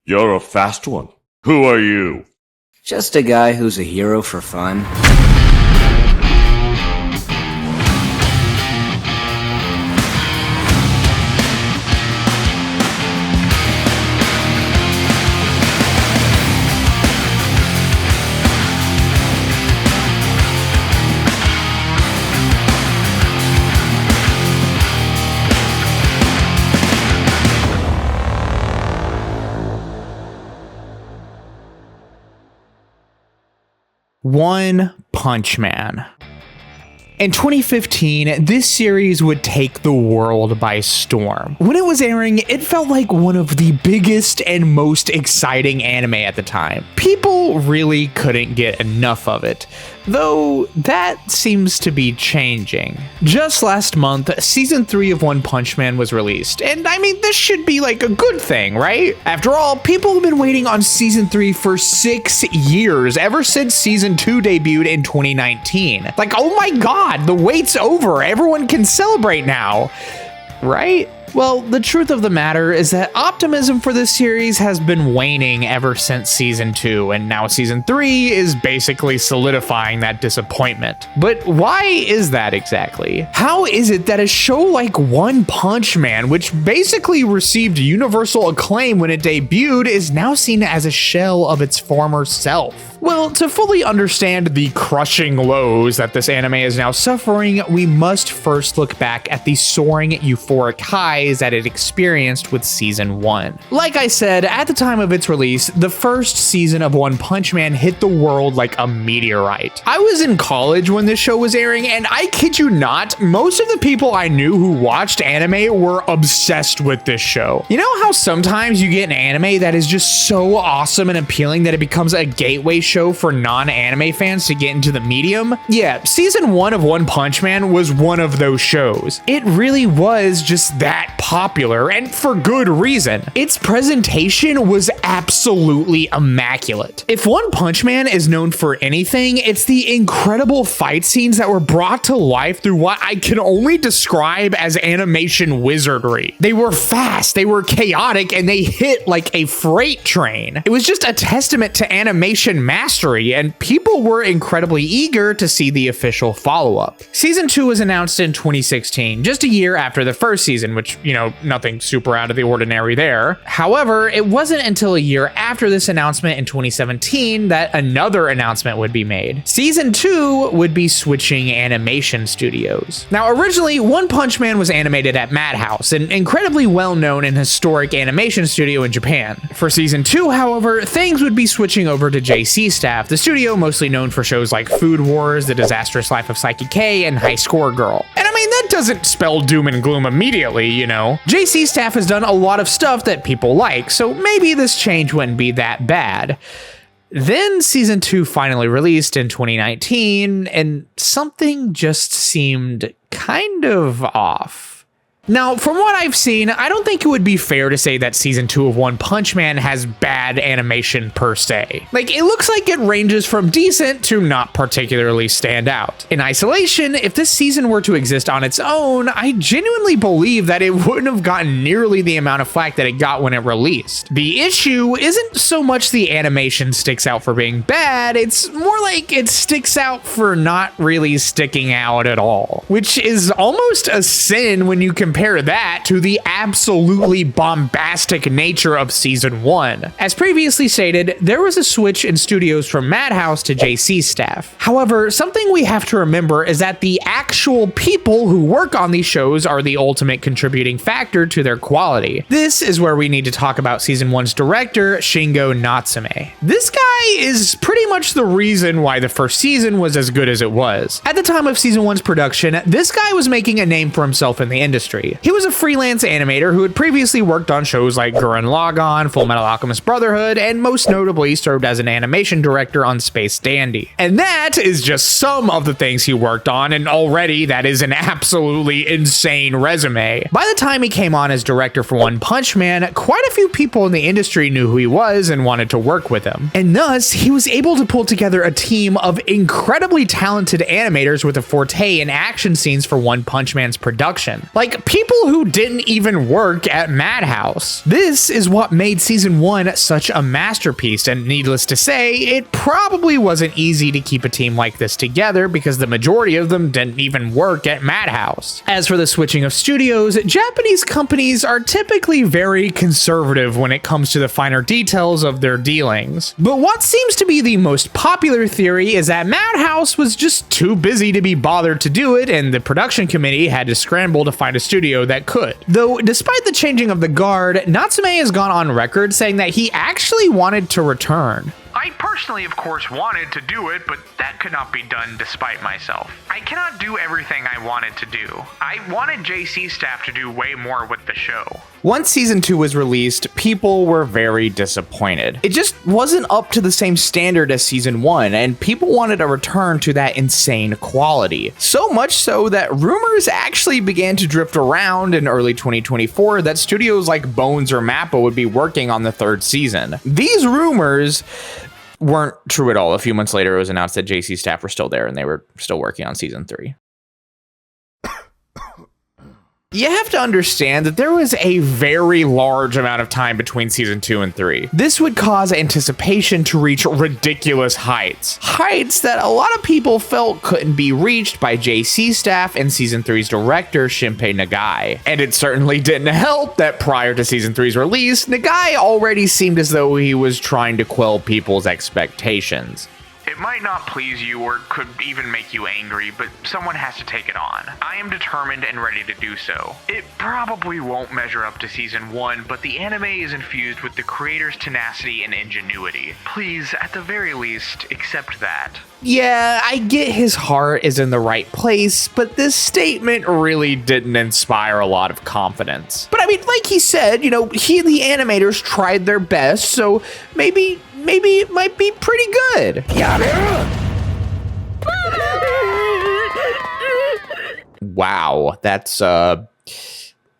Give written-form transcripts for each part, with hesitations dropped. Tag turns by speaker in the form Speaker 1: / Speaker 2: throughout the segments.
Speaker 1: You're a fast one. Who are you?
Speaker 2: Just a guy who's a hero for fun.
Speaker 3: One Punch Man. In 2015, this series would take the world by storm. When it was airing, it felt like one of the biggest and most exciting anime at the time. People really couldn't get enough of it, though that seems to be changing. Just last month, season 3 of One Punch Man was released, and I mean, this should be like a good thing, right? After all, people have been waiting on season 3 for 6 years, ever since season 2 debuted in 2019. Like, oh my god, the wait's over. Everyone can celebrate now, right? Well, the truth of the matter is that optimism for this series has been waning ever since season 2, and now season 3 is basically solidifying that disappointment. But why is that exactly? How is it that a show like One Punch Man, which basically received universal acclaim when it debuted, is now seen as a shell of its former self? Well, to fully understand the crushing lows that this anime is now suffering, we must first look back at the soaring euphoric highs that it experienced with season 1. Like I said, at the time of its release, the first season of One Punch Man hit the world like a meteorite. I was in college when this show was airing, and I kid you not, most of the people I knew who watched anime were obsessed with this show. You know how sometimes you get an anime that is just so awesome and appealing that it becomes a gateway show for non-anime fans to get into the medium? Yeah, season 1 of One Punch Man was one of those shows. It really was just that popular, and for good reason. Its presentation was absolutely immaculate. If One Punch Man is known for anything, it's the incredible fight scenes that were brought to life through what I can only describe as animation wizardry. They were fast, they were chaotic, and they hit like a freight train. It was just a testament to animation mastery, and people were incredibly eager to see the official follow-up. Season 2 was announced in 2016, just a year after the first season, which, you know, nothing super out of the ordinary there. However, it wasn't until a year after this announcement in 2017 that another announcement would be made. Season 2 would be switching animation studios. Now, originally, One Punch Man was animated at Madhouse, an incredibly well-known and historic animation studio in Japan. For season 2, however, things would be switching over to JC Staff, the studio mostly known for shows like Food Wars, The Disastrous Life of Psyche K, and High Score Girl. And I mean, that doesn't spell doom and gloom immediately, you know. JC Staff has done a lot of stuff that people like, so maybe this change wouldn't be that bad. Then season 2 finally released in 2019, and something just seemed kind of off. Now, from what I've seen, I don't think it would be fair to say that season 2 of One Punch Man has bad animation per se. Like, it looks like it ranges from decent to not particularly stand out. In isolation, if this season were to exist on its own, I genuinely believe that it wouldn't have gotten nearly the amount of flack that it got when it released. The issue isn't so much the animation sticks out for being bad, it's more like it sticks out for not really sticking out at all, which is almost a sin when you compare that to the absolutely bombastic nature of season 1. As previously stated, there was a switch in studios from Madhouse to JC Staff. However, something we have to remember is that the actual people who work on these shows are the ultimate contributing factor to their quality. This is where we need to talk about season 1's director, Shingo Natsume. This guy is pretty much the reason why the first season was as good as it was. At the time of season 1's production, this guy was making a name for himself in the industry. He was a freelance animator who had previously worked on shows like Gurren Lagann, Fullmetal Alchemist Brotherhood, and most notably served as an animation director on Space Dandy. And that is just some of the things he worked on, and already that is an absolutely insane resume. By the time he came on as director for One Punch Man, quite a few people in the industry knew who he was and wanted to work with him. And thus, he was able to pull together a team of incredibly talented animators with a forte in action scenes for One Punch Man's production. Like, people who didn't even work at Madhouse. This is what made season 1 such a masterpiece, and needless to say, it probably wasn't easy to keep a team like this together because the majority of them didn't even work at Madhouse. As for the switching of studios, Japanese companies are typically very conservative when it comes to the finer details of their dealings. But what seems to be the most popular theory is that Madhouse was just too busy to be bothered to do it, and the production committee had to scramble to find a studio that could. Though, despite the changing of the guard, Natsume has gone on record saying that he actually wanted to return.
Speaker 4: I personally, of course, wanted to do it, but that could not be done despite myself. I cannot do everything I wanted to do. I wanted JC staff to do way more with the show.
Speaker 3: Once season 2 was released, people were very disappointed. It just wasn't up to the same standard as season 1, and people wanted a return to that insane quality. So much so that rumors actually began to drift around in early 2024 that studios like Bones or Mappa would be working on the 3rd season. These rumors weren't true at all. A few months later, it was announced that JC staff were still there and they were still working on season 3. You have to understand that there was a very large amount of time between season 2 and 3. This would cause anticipation to reach ridiculous heights. Heights that a lot of people felt couldn't be reached by JC staff and season 3's director, Shinpei Nagai. And it certainly didn't help that prior to season 3's release, Nagai already seemed as though he was trying to quell people's expectations.
Speaker 4: It might not please you or could even make you angry, but someone has to take it on. I am determined and ready to do so. It probably won't measure up to season 1, but the anime is infused with the creator's tenacity and ingenuity. Please, at the very least, accept that.
Speaker 3: Yeah, I get his heart is in the right place, but this statement really didn't inspire a lot of confidence. But I mean, like he said, you know, he and the animators tried their best, so maybe it might be pretty good. Wow, that's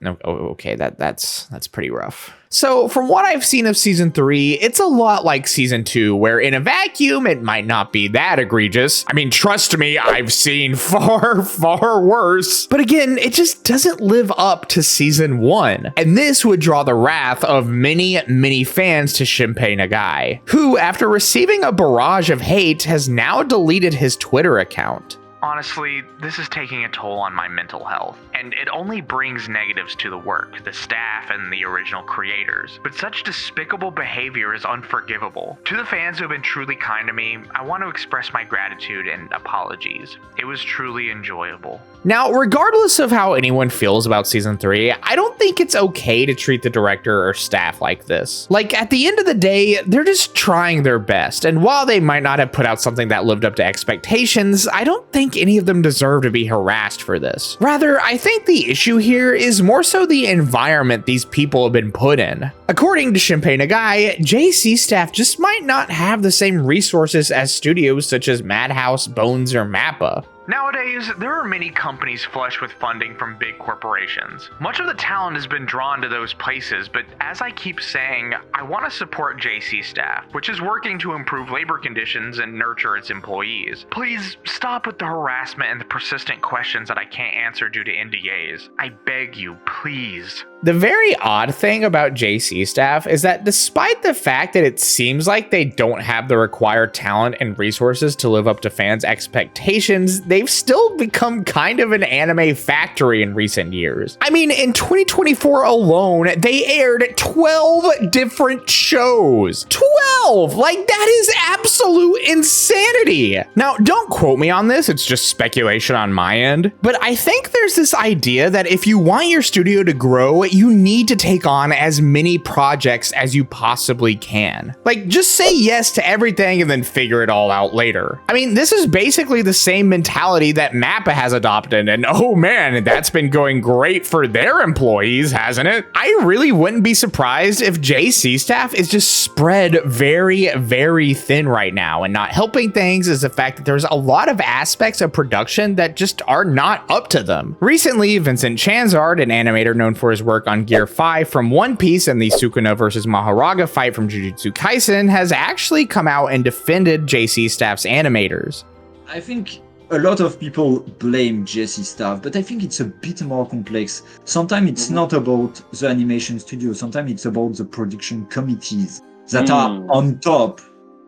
Speaker 3: okay, that's pretty rough. So from what I've seen of season 3, it's a lot like season 2, where in a vacuum, it might not be that egregious. I mean, trust me, I've seen far, far worse. But again, it just doesn't live up to season 1. And this would draw the wrath of many, many fans to Shinpei Nagai, who, after receiving a barrage of hate, has now deleted his Twitter account.
Speaker 4: Honestly, this is taking a toll on my mental health, and it only brings negatives to the work, the staff, and the original creators. But such despicable behavior is unforgivable. To the fans who have been truly kind to me, I want to express my gratitude and apologies. It was truly enjoyable.
Speaker 3: Now, regardless of how anyone feels about season 3, I don't think it's okay to treat the director or staff like this. Like, at the end of the day, they're just trying their best, and while they might not have put out something that lived up to expectations, I don't think any of them deserve to be harassed for this. Rather, I think the issue here is more so the environment these people have been put in. According to Shinpei Nagai, JC staff just might not have the same resources as studios such as Madhouse, Bones, or Mappa.
Speaker 4: Nowadays, there are many companies flush with funding from big corporations. Much of the talent has been drawn to those places, but as I keep saying, I want to support JC staff, which is working to improve labor conditions and nurture its employees. Please stop with the harassment and the persistent questions that I can't answer due to NDAs. I beg you, please.
Speaker 3: The very odd thing about JC staff is that despite the fact that it seems like they don't have the required talent and resources to live up to fans' expectations, they've still become kind of an anime factory in recent years. I mean, in 2024 alone, they aired 12 different shows. 12! Like, that is absolute insanity! Now, don't quote me on this, it's just speculation on my end, but I think there's this idea that if you want your studio to grow, you need to take on as many projects as you possibly can. Like, just say yes to everything and then figure it all out later. I mean, this is basically the same mentality that Mappa has adopted, and oh man, that's been going great for their employees, hasn't it? I really wouldn't be surprised if JC staff is just spread very, very thin right now, and not helping things is the fact that there's a lot of aspects of production that just are not up to them. Recently, Vincent Chanzard, an animator known for his work on Gear 5 from One Piece and the Sukuna vs. Maharaga fight from Jujutsu Kaisen, has actually come out and defended JC staff's animators.
Speaker 5: I think a lot of people blame JC Staff, but I think it's a bit more complex. Sometimes it's not about the animation studio. Sometimes it's about the production committees that are on top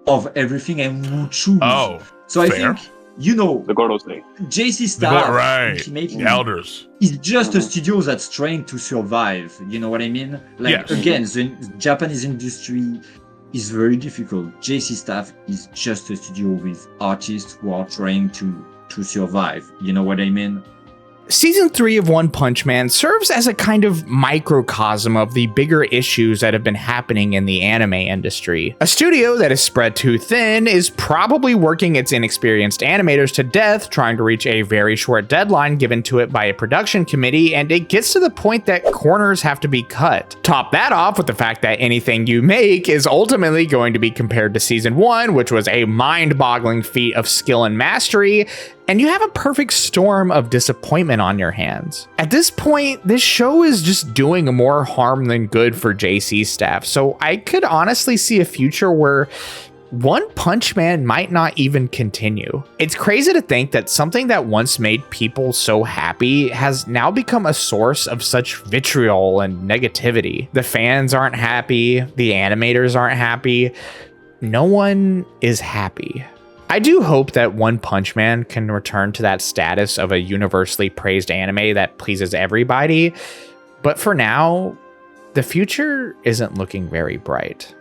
Speaker 5: of everything and who choose.
Speaker 6: Oh,
Speaker 5: so
Speaker 6: fair.
Speaker 5: I think, you know,
Speaker 7: The Gordos thing.
Speaker 5: JC Staff
Speaker 6: Right.
Speaker 5: ultimately
Speaker 6: The elders.
Speaker 5: is just a studio that's trying to survive. You know what I mean? Like,
Speaker 6: Yes.
Speaker 5: again, the Japanese industry is very difficult. JC Staff is just a studio with artists who are trying to survive. You know what I mean?
Speaker 3: Season 3 of One Punch Man serves as a kind of microcosm of the bigger issues that have been happening in the anime industry. A studio that is spread too thin is probably working its inexperienced animators to death, trying to reach a very short deadline given to it by a production committee, and it gets to the point that corners have to be cut. Top that off with the fact that anything you make is ultimately going to be compared to Season 1, which was a mind-boggling feat of skill and mastery, and you have a perfect storm of disappointment on your hands. At this point, this show is just doing more harm than good for JC Staff, so I could honestly see a future where One Punch Man might not even continue. It's crazy to think that something that once made people so happy has now become a source of such vitriol and negativity. The fans aren't happy, the animators aren't happy, no one is happy. I do hope that One Punch Man can return to that status of a universally praised anime that pleases everybody, but for now, the future isn't looking very bright.